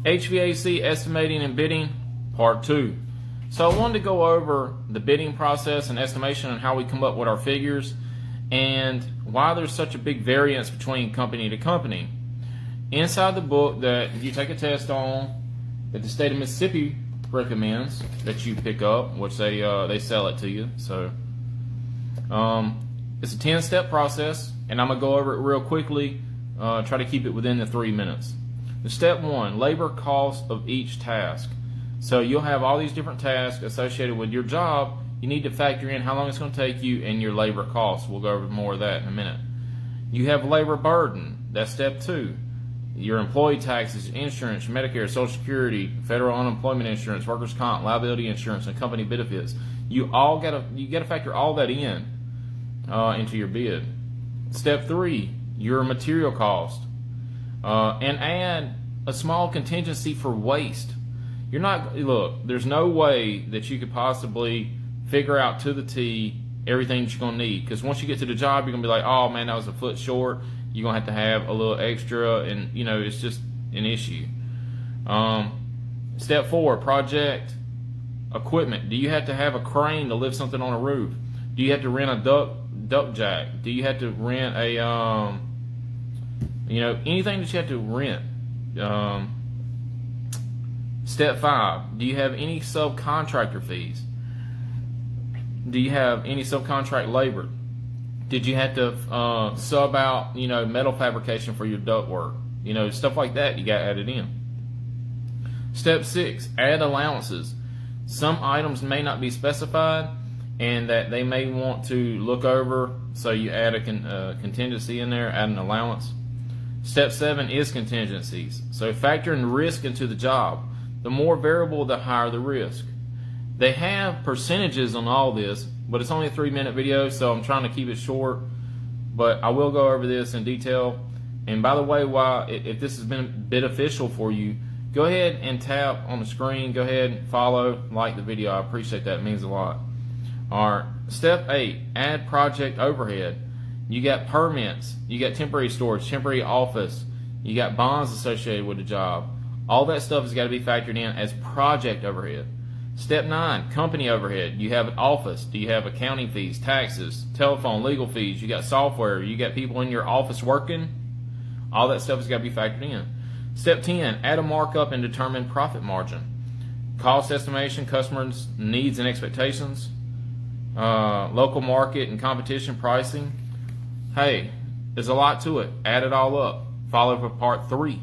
HVAC estimating and bidding, part 2. So I wanted to go over the bidding process and estimation and how we come up with our figures and why there's such a big variance between company to company. Inside the book that you take a test on, that the state of Mississippi recommends that you pick up, which they sell it to you. So it's a 10-step process, and I'm going to go over it real quickly, try to keep it within the 3 minutes. The step 1, labor cost of each task. So you'll have all these different tasks associated with your job. You need to factor in how long it's going to take you and your labor costs. We'll go over more of that in a minute. You have labor burden. That's step 2. Your employee taxes, insurance, Medicare, Social Security, federal unemployment insurance, workers' comp, liability insurance, and company benefits. You gotta factor all that in into your bid. Step 3, your material cost, and add a small contingency for waste. There's no way that you could possibly figure out to the T everything that you're going to need, because once you get to the job, you're going to be like, oh man, that was a foot short. You're going to have a little extra, and it's just an issue. Step 4, project equipment. Do you have to have a crane to lift something on a roof? Do you have to rent a duct jack? Do you have to rent a anything that you have to rent? Step 5, do you have any subcontractor fees? Do you have any subcontract labor? Did you have to sub out, metal fabrication for your duct work? Stuff like that, you got added in. Step 6, add allowances. Some items may not be specified and that they may want to look over, so you add a contingency in there, add an allowance. Step 7 is contingencies. So factor in risk into the job. The more variable, the higher the risk. They have percentages on all this, but it's only a 3-minute video, so I'm trying to keep it short. But I will go over this in detail. And by the way, if this has been beneficial for you, go ahead and tap on the screen. Go ahead and follow, like the video. I appreciate that. It means a lot. All right. Step 8, add project overhead. You got permits. You got temporary storage, temporary office. You got bonds associated with the job. All that stuff has got to be factored in as project overhead. Step 9, company overhead. You have an office. Do you have accounting fees, taxes, telephone, legal fees? You got software. You got people in your office working. All that stuff has got to be factored in. Step 10, add a markup and determine profit margin. Cost estimation, customers' needs and expectations, local market and competition pricing. Hey, there's a lot to it. Add it all up. Follow for part 3.